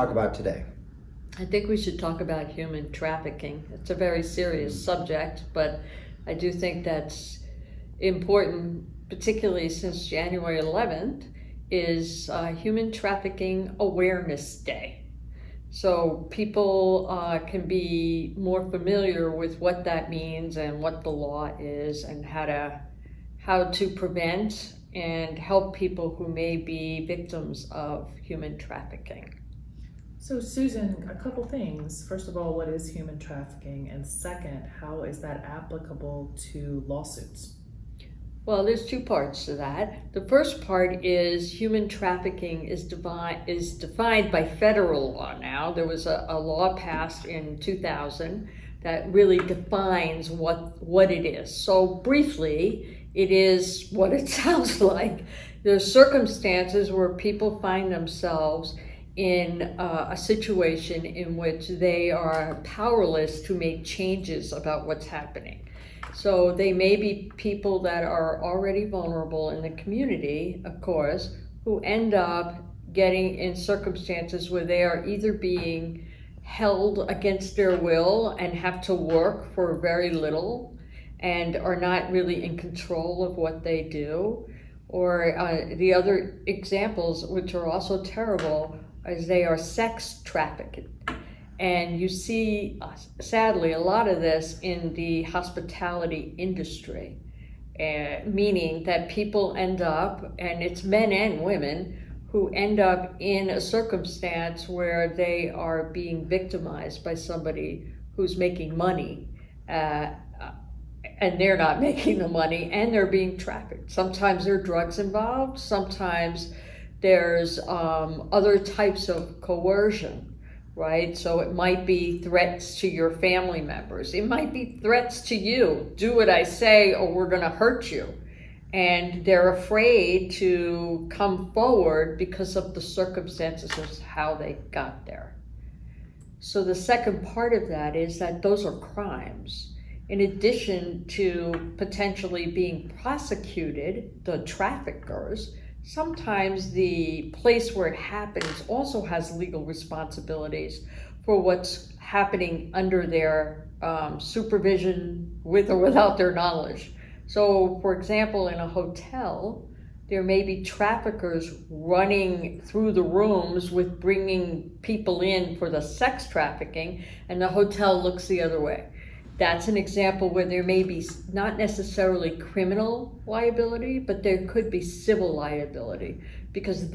talk about today? I think we should talk about human trafficking. It's a very serious subject, but I do think that's important, particularly since January 11th is Human Trafficking Awareness Day. So people can be more familiar with what that means and what the law is and how to prevent and help people who may be victims of human trafficking. So Susan, a couple things. First of all, what is human trafficking? And second, how is that applicable to lawsuits? Well, there's two parts to that. The first part is human trafficking is defined by federal law now. There was a law passed in 2000 that really defines what it is. So briefly, it is what it sounds like. There's circumstances where people find themselves in a situation in which they are powerless to make changes about what's happening. So they may be people that are already vulnerable in the community, of course, who end up getting in circumstances where they are either being held against their will and have to work for very little and are not really in control of what they do. Or the other examples, which are also terrible, is they are sex trafficked. And you see, sadly, a lot of this in the hospitality industry, meaning that people end up, and it's men and women, who end up in a circumstance where they are being victimized by somebody who's making money, and they're not making the money, and they're being trafficked. Sometimes there are drugs involved, sometimes there's other types of coercion. Right? So it might be threats to your family members. It might be threats to you. Do what I say or we're going to hurt you. And they're afraid to come forward because of the circumstances of how they got there. So the second part of that is that those are crimes. In addition to potentially being prosecuted, the traffickers, sometimes the place where it happens also has legal responsibilities for what's happening under their supervision, with or without their knowledge. So, for example, in a hotel, there may be traffickers running through the rooms with bringing people in for the sex trafficking, and the hotel looks the other way. That's an example where there may be not necessarily criminal liability, but there could be civil liability because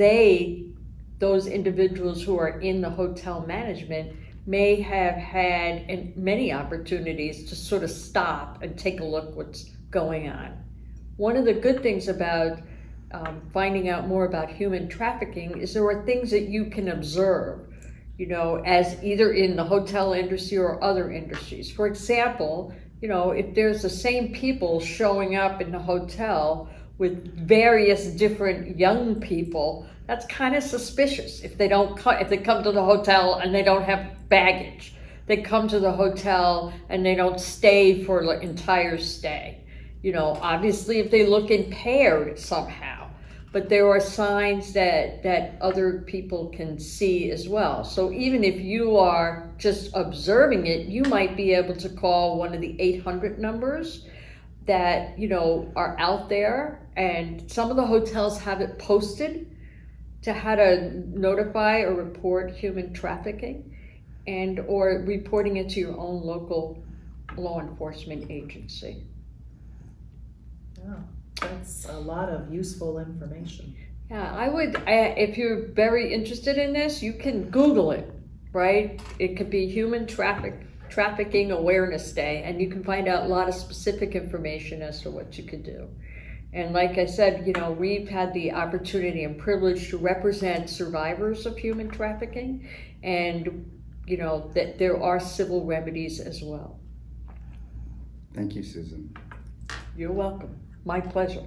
those individuals who are in the hotel management may have had many opportunities to sort of stop and take a look what's going on. One of the good things about finding out more about human trafficking is there are things that you can observe, as either in the hotel industry or other industries. For example, if there's the same people showing up in the hotel with various different young people, that's kind of suspicious. If they come to the hotel and they don't have baggage, they come to the hotel and they don't stay for the entire stay. Obviously if they look impaired somehow. But there are signs that other people can see as well. So even if you are just observing it, you might be able to call one of the 800 numbers that, are out there. And some of the hotels have it posted to how to notify or report human trafficking or reporting it to your own local law enforcement agency. Yeah. That's a lot of useful information. Yeah, if you're very interested in this, you can Google it, right? It could be Human Trafficking Awareness Day, and you can find out a lot of specific information as to what you could do. And like I said, we've had the opportunity and privilege to represent survivors of human trafficking, and, that there are civil remedies as well. Thank you, Susan. You're welcome. My pleasure.